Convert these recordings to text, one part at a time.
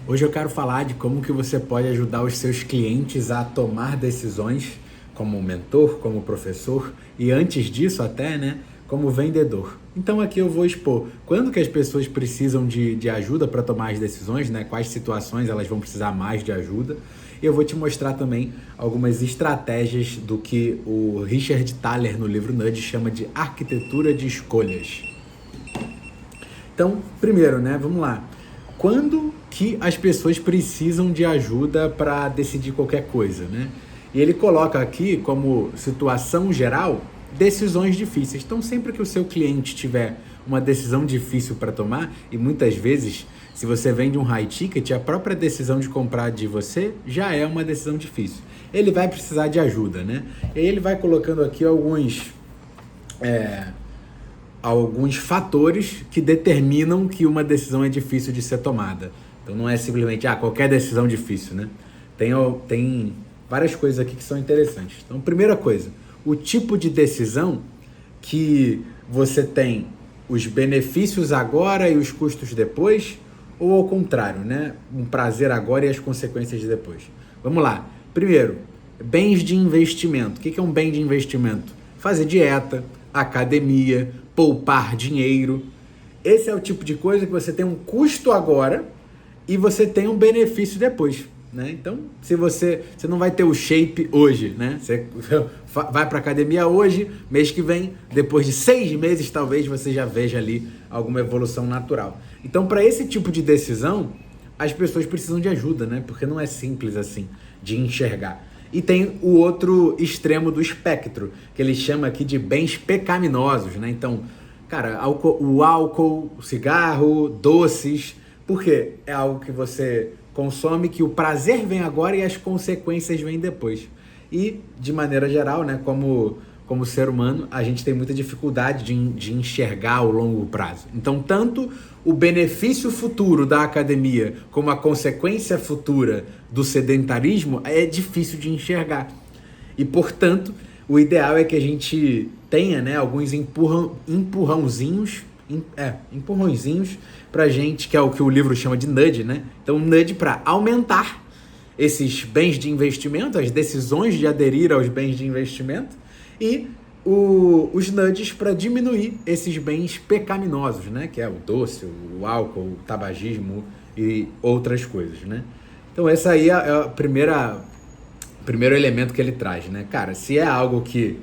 Hoje eu quero falar de como que você pode ajudar os seus clientes a tomar decisões como mentor, como professor e antes disso até, né, como vendedor. Então aqui eu vou expor quando que as pessoas precisam de ajuda para tomar as decisões, né, quais situações elas vão precisar mais de ajuda. E eu vou te mostrar também algumas estratégias do que o Richard Thaler no livro Nudge chama de arquitetura de escolhas. Então, primeiro, né, vamos lá. Quando que as pessoas precisam de ajuda para decidir qualquer coisa, né? E ele coloca aqui como situação geral decisões difíceis. Então, sempre que o seu cliente tiver uma decisão difícil para tomar, e muitas vezes, se você vende um high ticket, a própria decisão de comprar de você já é uma decisão difícil. Ele vai precisar de ajuda, né? E aí ele vai colocando aqui alguns fatores que determinam que uma decisão é difícil de ser tomada. Então não é simplesmente qualquer decisão difícil, né? Tem várias coisas aqui que são interessantes. Então, primeira coisa, o tipo de decisão que você tem os benefícios agora e os custos depois, ou ao contrário, né? Um prazer agora e as consequências depois. Vamos lá. Primeiro, bens de investimento. O que é um bem de investimento? Fazer dieta, academia, poupar dinheiro. Esse é o tipo de coisa que você tem um custo agora e você tem um benefício depois, né? Então, se você não vai ter o shape hoje, né? Você vai para academia hoje, mês que vem, depois de 6 meses talvez você já veja ali alguma evolução natural. Então, para esse tipo de decisão, as pessoas precisam de ajuda, né? Porque não é simples assim de enxergar. E tem o outro extremo do espectro, que ele chama aqui de bens pecaminosos, né? Então, cara, o álcool, o cigarro, doces, porque é algo que você consome, que o prazer vem agora e as consequências vêm depois. E, de maneira geral, né, como ser humano, a gente tem muita dificuldade de enxergar o longo prazo. Então, tanto o benefício futuro da academia como a consequência futura do sedentarismo é difícil de enxergar. E, portanto, o ideal é que a gente tenha, né, alguns empurrãozinhos pra gente, que é o que o livro chama de nudge, né? Então, nudge para aumentar esses bens de investimento, as decisões de aderir aos bens de investimento e os nudges para diminuir esses bens pecaminosos, né? Que é o doce, o álcool, o tabagismo e outras coisas, né? Então, essa aí é a primeiro elemento que ele traz, né? Cara, se é algo que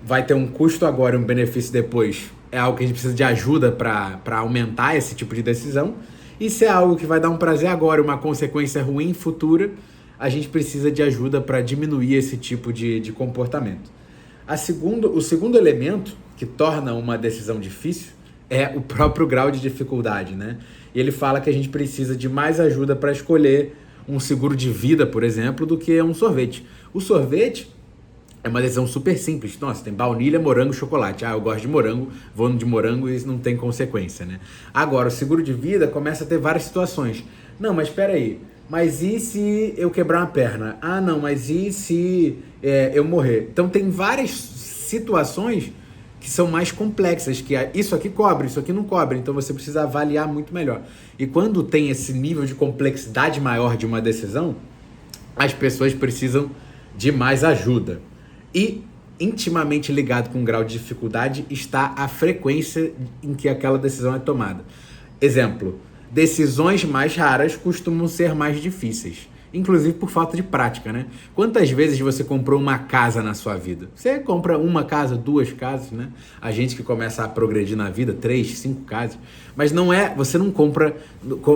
vai ter um custo agora e um benefício depois, é algo que a gente precisa de ajuda para aumentar esse tipo de decisão. E se é algo que vai dar um prazer agora e uma consequência ruim futura, a gente precisa de ajuda para diminuir esse tipo de comportamento. O segundo elemento que torna uma decisão difícil é o próprio grau de dificuldade, né? E ele fala que a gente precisa de mais ajuda para escolher um seguro de vida, por exemplo, do que um sorvete. O sorvete é uma decisão super simples. Nossa, tem baunilha, morango, chocolate. Eu gosto de morango, vou no de morango e isso não tem consequência, né? Agora, o seguro de vida começa a ter várias situações. Não, mas espera aí. Mas e se eu quebrar uma perna? Não, mas e se eu morrer? Então, tem várias situações que são mais complexas, que isso aqui cobre, isso aqui não cobre. Então, você precisa avaliar muito melhor. E quando tem esse nível de complexidade maior de uma decisão, as pessoas precisam de mais ajuda. E intimamente ligado com o grau de dificuldade está a frequência em que aquela decisão é tomada. Exemplo, decisões mais raras costumam ser mais difíceis, inclusive por falta de prática, né? Quantas vezes você comprou uma casa na sua vida? Você compra uma casa, 2 casas, né? A gente que começa a progredir na vida, 3, 5 casas. Mas você não compra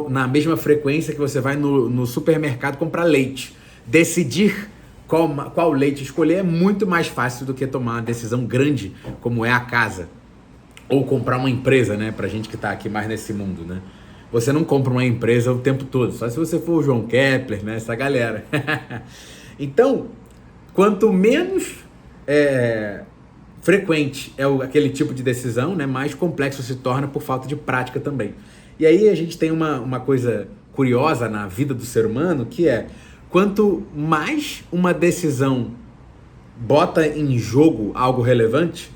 na mesma frequência que você vai no supermercado comprar leite. Decidir qual leite escolher é muito mais fácil do que tomar uma decisão grande como é a casa ou comprar uma empresa, né, pra gente que tá aqui mais nesse mundo, né? Você não compra uma empresa o tempo todo, só se você for o João Kepler, né, essa galera. Então, quanto menos frequente é aquele tipo de decisão, né, mais complexo se torna por falta de prática também. E aí a gente tem uma coisa curiosa na vida do ser humano, que é quanto mais uma decisão bota em jogo algo relevante,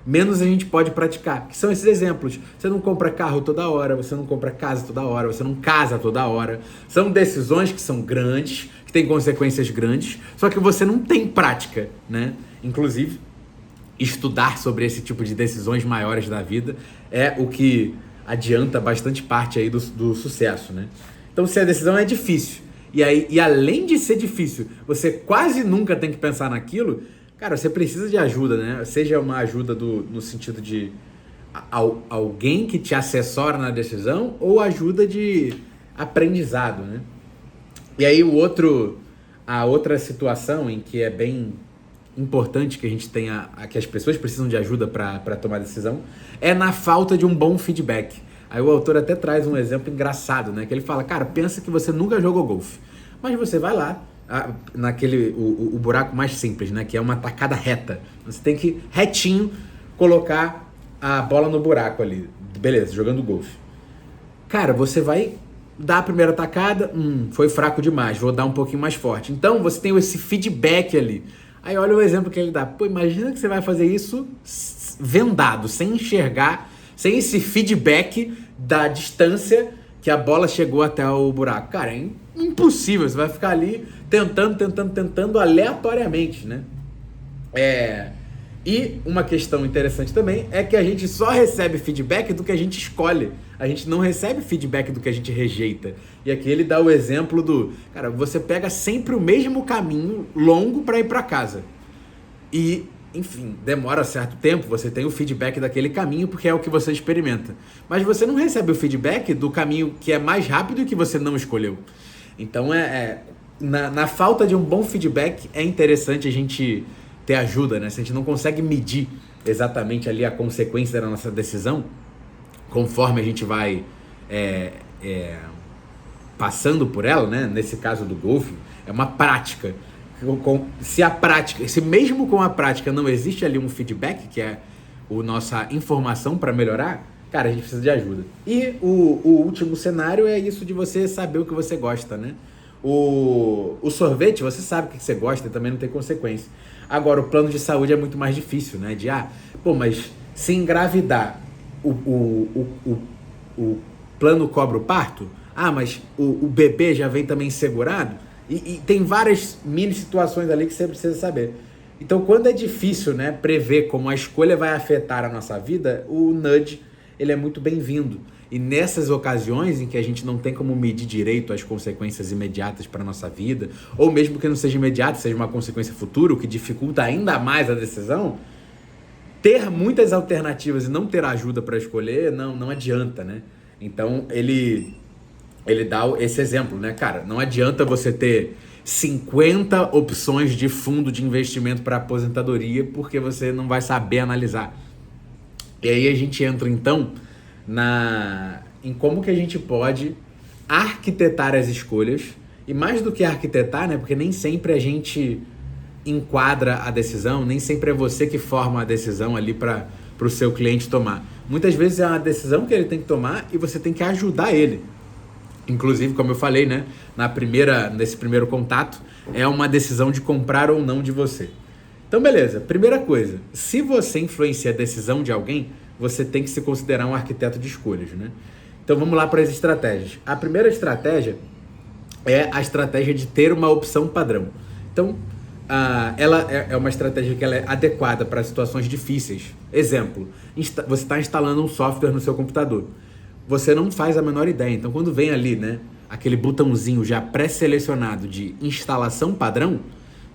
menos a gente pode praticar. Que são esses exemplos. Você não compra carro toda hora, você não compra casa toda hora, você não casa toda hora. São decisões que são grandes, que têm consequências grandes, só que você não tem prática, né? Inclusive, estudar sobre esse tipo de decisões maiores da vida é o que adianta bastante parte aí do sucesso, né? Então, se a decisão é difícil, e além de ser difícil, você quase nunca tem que pensar naquilo, cara, você precisa de ajuda, né? Seja uma ajuda no sentido de alguém que te assessora na decisão ou ajuda de aprendizado, né? E aí a outra situação em que é bem importante que a gente tenha, que as pessoas precisam de ajuda para tomar decisão, é na falta de um bom feedback. Aí o autor até traz um exemplo engraçado, né? Que ele fala, cara, pensa que você nunca jogou golfe, mas você vai lá, o buraco mais simples, né? Que é uma tacada reta. Você tem que, retinho, colocar a bola no buraco ali. Beleza, jogando golfe. Cara, você vai dar a primeira tacada, foi fraco demais, vou dar um pouquinho mais forte. Então, você tem esse feedback ali. Aí olha o exemplo que ele dá. Pô, imagina que você vai fazer isso vendado, sem enxergar, sem esse feedback da distância que a bola chegou até o buraco. Cara, é impossível. Você vai ficar ali tentando aleatoriamente, né? E uma questão interessante também é que a gente só recebe feedback do que a gente escolhe. A gente não recebe feedback do que a gente rejeita. E aqui ele dá o exemplo cara, você pega sempre o mesmo caminho longo para ir para casa. E, enfim, demora certo tempo, você tem o feedback daquele caminho porque é o que você experimenta. Mas você não recebe o feedback do caminho que é mais rápido e que você não escolheu. Então, na falta de um bom feedback, é interessante a gente ter ajuda, né? Se a gente não consegue medir exatamente ali a consequência da nossa decisão, conforme a gente vai passando por ela, né? Nesse caso do golfe, é uma prática. Se mesmo com a prática não existe ali um feedback, que é a nossa informação para melhorar, cara, a gente precisa de ajuda. E o último cenário é isso de você saber o que você gosta, né? O sorvete, você sabe o que você gosta e também não tem consequência. Agora, o plano de saúde é muito mais difícil, né? Mas se engravidar, o plano cobre o parto? Mas o bebê já vem também segurado? E tem várias mini situações ali que você precisa saber. Então, quando é difícil, né, prever como a escolha vai afetar a nossa vida, o nudge, ele é muito bem-vindo. E nessas ocasiões em que a gente não tem como medir direito as consequências imediatas para a nossa vida, ou mesmo que não seja imediato, seja uma consequência futura, o que dificulta ainda mais a decisão, ter muitas alternativas e não ter ajuda para escolher, não adianta, né? Então, ele dá esse exemplo, né, cara? Não adianta você ter 50 opções de fundo de investimento para aposentadoria, porque você não vai saber analisar. E aí a gente entra, então, em como que a gente pode arquitetar as escolhas, e mais do que arquitetar, né, porque nem sempre a gente enquadra a decisão, nem sempre é você que forma a decisão ali para o seu cliente tomar. Muitas vezes é uma decisão que ele tem que tomar e você tem que ajudar ele. Inclusive, como eu falei, né, nesse primeiro contato, é uma decisão de comprar ou não de você. Então, beleza. Primeira coisa, se você influencia a decisão de alguém, você tem que se considerar um arquiteto de escolhas, né? Então, vamos lá para as estratégias. A primeira estratégia é a estratégia de ter uma opção padrão. Então, ela é uma estratégia que ela é adequada para situações difíceis. Exemplo, você está instalando um software no seu computador. Você não faz a menor ideia. Então, quando vem ali, né, aquele botãozinho já pré-selecionado de instalação padrão,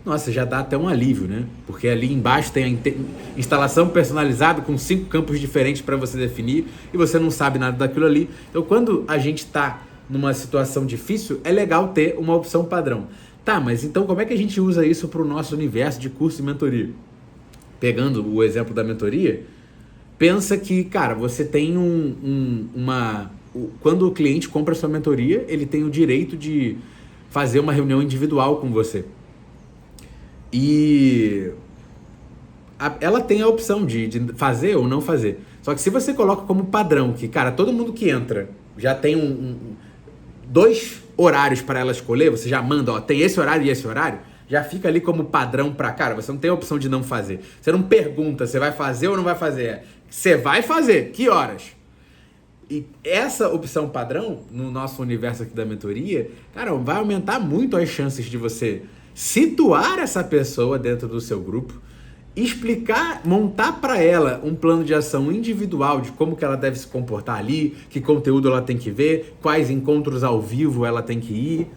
nossa, já dá até um alívio, né? Porque ali embaixo tem a instalação personalizada com 5 campos diferentes para você definir e você não sabe nada daquilo ali. Então, quando a gente está numa situação difícil, é legal ter uma opção padrão. Tá, mas então como é que a gente usa isso para o nosso universo de curso e mentoria? Pegando o exemplo da mentoria, pensa que, cara, você tem quando o cliente compra a sua mentoria, ele tem o direito de fazer uma reunião individual com você. E ela tem a opção de fazer ou não fazer. Só que se você coloca como padrão que, cara, todo mundo que entra já tem 2 horários para ela escolher, você já manda, tem esse horário e esse horário, já fica ali como padrão para, cara, você não tem a opção de não fazer. Você não pergunta, você vai fazer ou não vai fazer. Você vai fazer, que horas? E essa opção padrão, no nosso universo aqui da mentoria, cara, vai aumentar muito as chances de você situar essa pessoa dentro do seu grupo, explicar, montar para ela um plano de ação individual de como que ela deve se comportar ali, que conteúdo ela tem que ver, quais encontros ao vivo ela tem que ir,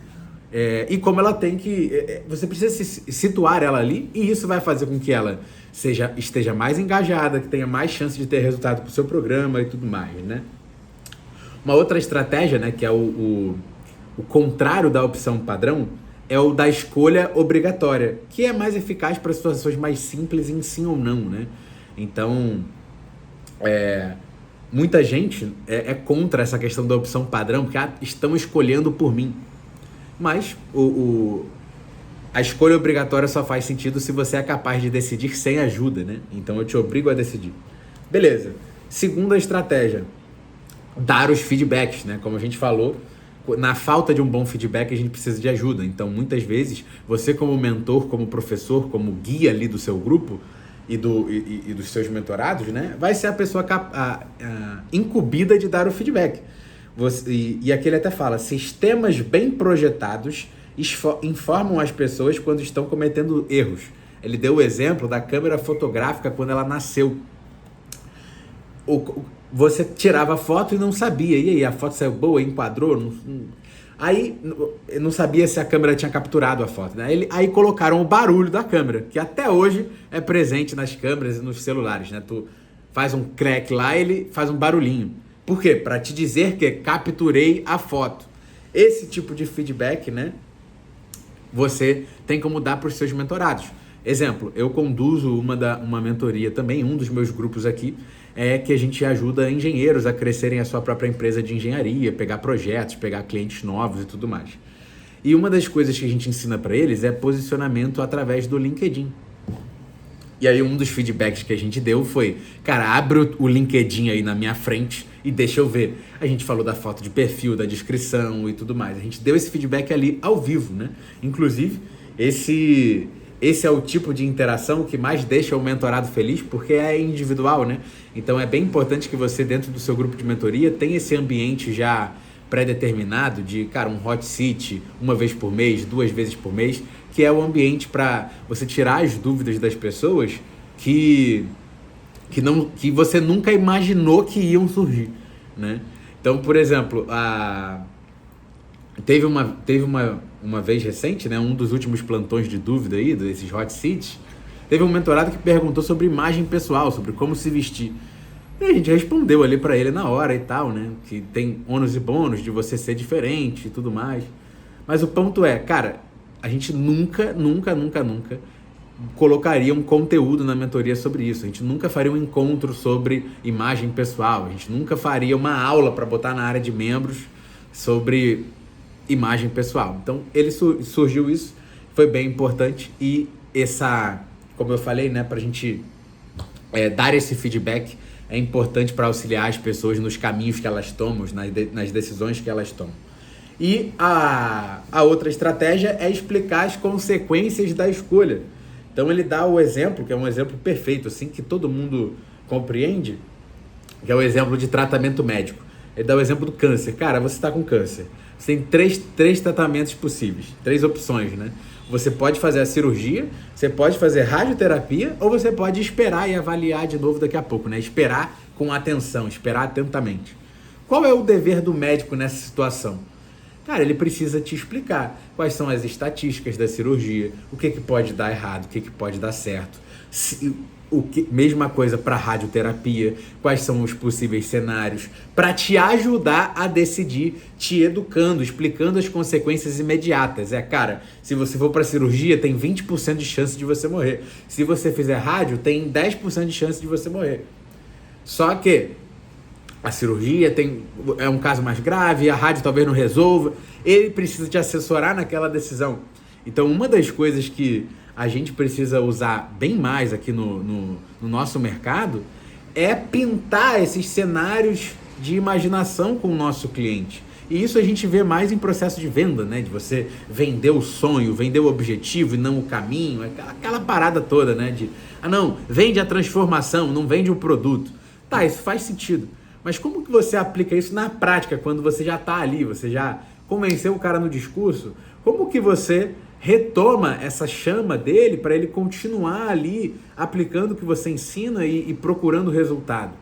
e como ela tem que... você precisa situar ela ali, e isso vai fazer com que ela esteja mais engajada, que tenha mais chance de ter resultado para o seu programa e tudo mais, né? Uma outra estratégia, né, que é o contrário da opção padrão, é o da escolha obrigatória, que é mais eficaz para situações mais simples em sim ou não, né? Então, muita gente é contra essa questão da opção padrão, porque estão escolhendo por mim. Mas a escolha obrigatória só faz sentido se você é capaz de decidir sem ajuda, né? Então eu te obrigo a decidir. Beleza. Segunda estratégia, dar os feedbacks, né? Como a gente falou, na falta de um bom feedback a gente precisa de ajuda. Então muitas vezes você como mentor, como professor, como guia ali do seu grupo e dos seus mentorados, né? Vai ser a pessoa incumbida de dar o feedback. E aqui ele até fala, sistemas bem projetados informam as pessoas quando estão cometendo erros. Ele deu o exemplo da câmera fotográfica quando ela nasceu. Você tirava a foto e não sabia. E aí, a foto saiu boa, enquadrou? Aí, não sabia se a câmera tinha capturado a foto, né? Aí colocaram o barulho da câmera, que até hoje é presente nas câmeras e nos celulares, né? Tu faz um crack lá, ele faz um barulhinho. Por quê? Para te dizer que capturei a foto. Esse tipo de feedback, né? Você tem como dar para os seus mentorados. Exemplo, eu conduzo uma mentoria também, um dos meus grupos aqui, que a gente ajuda engenheiros a crescerem a sua própria empresa de engenharia, pegar projetos, pegar clientes novos e tudo mais. E uma das coisas que a gente ensina para eles é posicionamento através do LinkedIn. E aí um dos feedbacks que a gente deu foi, cara, abre o LinkedIn aí na minha frente e deixa eu ver. A gente falou da foto de perfil, da descrição e tudo mais. A gente deu esse feedback ali ao vivo, né? Inclusive, esse é o tipo de interação que mais deixa o mentorado feliz, porque é individual, né? Então é bem importante que você, dentro do seu grupo de mentoria, tenha esse ambiente já pré-determinado de, cara, um hot seat, uma vez por mês, 2 vezes por mês, que é o ambiente para você tirar as dúvidas das pessoas que você nunca imaginou que iam surgir, né? Então, por exemplo, teve uma vez recente, né, um dos últimos plantões de dúvida aí, desses hot seats, teve um mentorado que perguntou sobre imagem pessoal, sobre como se vestir. E a gente respondeu ali pra ele na hora e tal, né, que tem ônus e bônus de você ser diferente e tudo mais. Mas o ponto é, cara, a gente nunca colocaria um conteúdo na mentoria sobre isso. A gente nunca faria um encontro sobre imagem pessoal. A gente nunca faria uma aula para botar na área de membros sobre imagem pessoal. Então, surgiu isso, foi bem importante e como eu falei, né, pra gente dar esse feedback é importante para auxiliar as pessoas nos caminhos que elas tomam, nas decisões que elas tomam. E a outra estratégia é explicar as consequências da escolha. Então ele dá o exemplo, que é um exemplo perfeito, assim, que todo mundo compreende, que é o exemplo de tratamento médico. Ele dá o exemplo do câncer. Cara, você está com câncer. Você tem três tratamentos possíveis, 3 opções, né? Você pode fazer a cirurgia, você pode fazer radioterapia, ou você pode esperar e avaliar de novo daqui a pouco, né? Esperar com atenção, esperar atentamente. Qual é o dever do médico nessa situação? Cara, ele precisa te explicar quais são as estatísticas da cirurgia, o que pode dar errado, o que pode dar certo. Mesma coisa para radioterapia, quais são os possíveis cenários, para te ajudar a decidir, te educando, explicando as consequências imediatas. Cara, se você for para cirurgia, tem 20% de chance de você morrer. Se você fizer rádio, tem 10% de chance de você morrer. Só que a cirurgia é um caso mais grave, a rádio talvez não resolva, ele precisa te assessorar naquela decisão. Então, uma das coisas que a gente precisa usar bem mais aqui no nosso mercado é pintar esses cenários de imaginação com o nosso cliente E isso a gente vê mais em processo de venda, né? De você vender o sonho, vender o objetivo e não o caminho, aquela parada toda, né? Não, vende a transformação, não vende o produto. Tá, isso faz sentido. Mas como que você aplica isso na prática, quando você já tá ali, você já convenceu o cara no discurso? Como que você retoma essa chama dele para ele continuar ali aplicando o que você ensina e procurando resultado?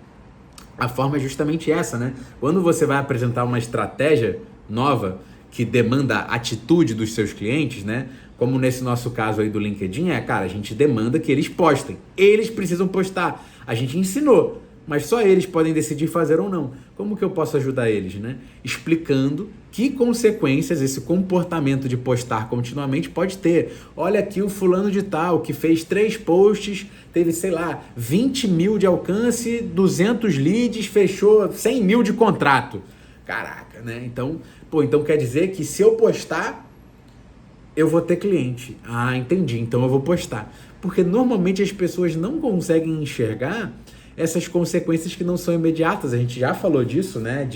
A forma é justamente essa, né? Quando você vai apresentar uma estratégia nova que demanda atitude dos seus clientes, né? Como nesse nosso caso aí do LinkedIn, cara, a gente demanda que eles postem. Eles precisam postar. A gente ensinou, mas só eles podem decidir fazer ou não. Como que eu posso ajudar eles, né? Explicando que consequências esse comportamento de postar continuamente pode ter. Olha aqui o fulano de tal, que fez 3 posts, teve, 20 mil de alcance, 200 leads, fechou 100 mil de contrato. Caraca, né? Então quer dizer que se eu postar, eu vou ter cliente. Ah, entendi, então eu vou postar. Porque normalmente as pessoas não conseguem enxergar essas consequências que não são imediatas. A gente já falou disso, né?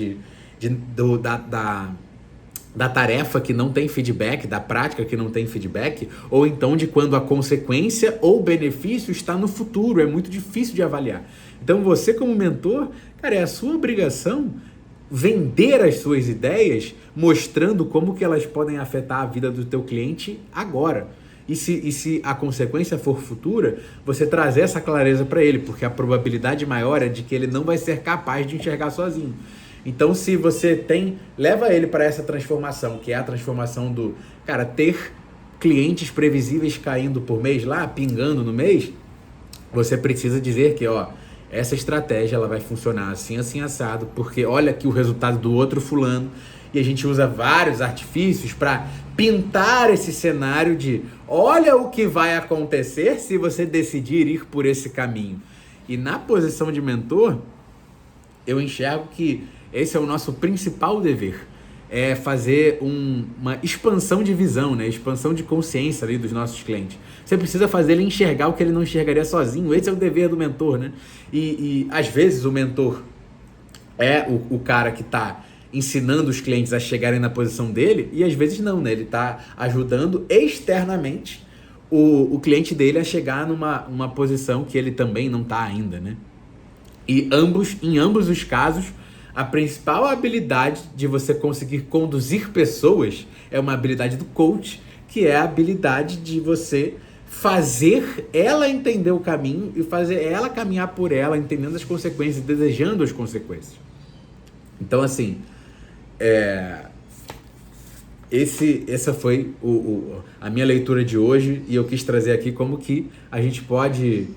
Da tarefa que não tem feedback, da prática que não tem feedback, ou então de quando a consequência ou benefício está no futuro. É muito difícil de avaliar. Então você, como mentor, cara, é a sua obrigação vender as suas ideias, mostrando como que elas podem afetar a vida do teu cliente agora. E se a consequência for futura, você trazer essa clareza para ele, porque a probabilidade maior é de que ele não vai ser capaz de enxergar sozinho. Então, se você leva ele para essa transformação, que é a transformação do, ter clientes previsíveis caindo por mês lá, pingando no mês, você precisa dizer que, essa estratégia ela vai funcionar assim, assim, assado, porque olha aqui o resultado do outro fulano, e a gente usa vários artifícios para pintar esse cenário de olha o que vai acontecer se você decidir ir por esse caminho. E na posição de mentor, eu enxergo que esse é o nosso principal dever, é fazer uma expansão de visão, né? Expansão de consciência ali dos nossos clientes. Você precisa fazer ele enxergar o que ele não enxergaria sozinho. Esse é o dever do mentor, né? E às vezes o mentor é o cara que está ensinando os clientes a chegarem na posição dele, e às vezes não, né? Ele está ajudando externamente o cliente dele a chegar numa posição que ele também não está ainda, né? E em ambos os casos, a principal habilidade de você conseguir conduzir pessoas é uma habilidade do coach, que é a habilidade de você fazer ela entender o caminho e fazer ela caminhar por ela, entendendo as consequências, desejando as consequências. Então, assim, essa foi a minha leitura de hoje, e eu quis trazer aqui como que a gente pode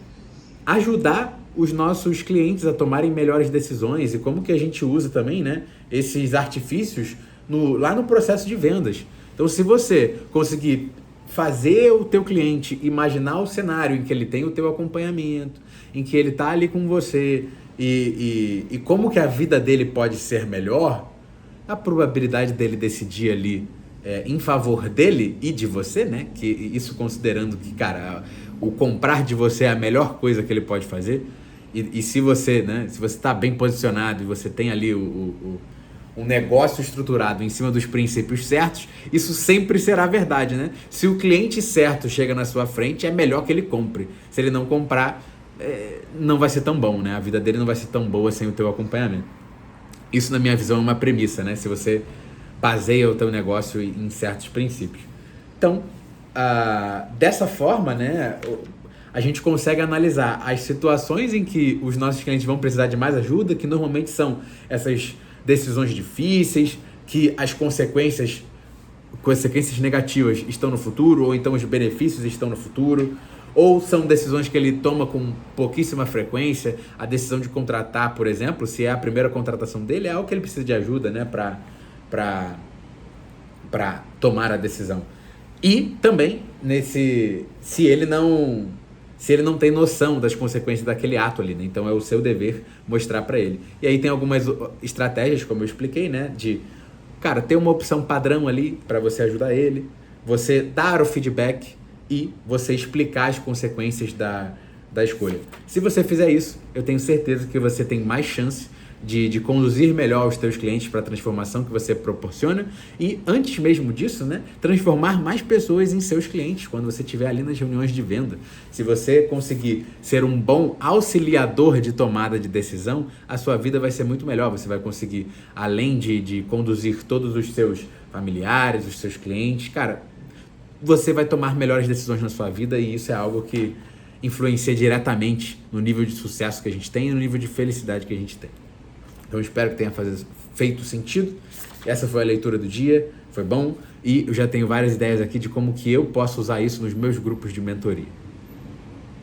ajudar os nossos clientes a tomarem melhores decisões e como que a gente usa também, né, esses artifícios lá no processo de vendas. Então, se você conseguir fazer o teu cliente imaginar o cenário em que ele tem o teu acompanhamento, em que ele está ali com você e como que a vida dele pode ser melhor, a probabilidade dele decidir ali em favor dele e de você, né, que isso considerando que, o comprar de você é a melhor coisa que ele pode fazer, e se você, né, se você está bem posicionado e você tem ali um negócio estruturado em cima dos princípios certos, isso sempre será verdade, né? Se o cliente certo chega na sua frente, é melhor que ele compre. Se ele não comprar, não vai ser tão bom, né? A vida dele não vai ser tão boa sem o teu acompanhamento. Isso, na minha visão, é uma premissa, né? Se você baseia o teu negócio em certos princípios. Então, dessa forma, né, a gente consegue analisar as situações em que os nossos clientes vão precisar de mais ajuda, que normalmente são essas decisões difíceis, que as consequências negativas estão no futuro, ou então os benefícios estão no futuro, ou são decisões que ele toma com pouquíssima frequência. A decisão de contratar, por exemplo, se é a primeira contratação dele, é algo que ele precisa de ajuda, né, para tomar a decisão. E também, se ele não tem noção das consequências daquele ato ali, né? Então é o seu dever mostrar para ele. E aí tem algumas estratégias, como eu expliquei, né? De, ter uma opção padrão ali para você ajudar ele, você dar o feedback e você explicar as consequências da escolha. Se você fizer isso, eu tenho certeza que você tem mais chance de conduzir melhor os teus clientes para a transformação que você proporciona e, antes mesmo disso, né, transformar mais pessoas em seus clientes quando você estiver ali nas reuniões de venda. Se você conseguir ser um bom auxiliador de tomada de decisão, a sua vida vai ser muito melhor. Você vai conseguir, além de conduzir todos os seus familiares, os seus clientes, cara, você vai tomar melhores decisões na sua vida e isso é algo que influencia diretamente no nível de sucesso que a gente tem e no nível de felicidade que a gente tem. Então, eu espero que tenha feito sentido. Essa foi a leitura do dia, foi bom. E eu já tenho várias ideias aqui de como que eu posso usar isso nos meus grupos de mentoria.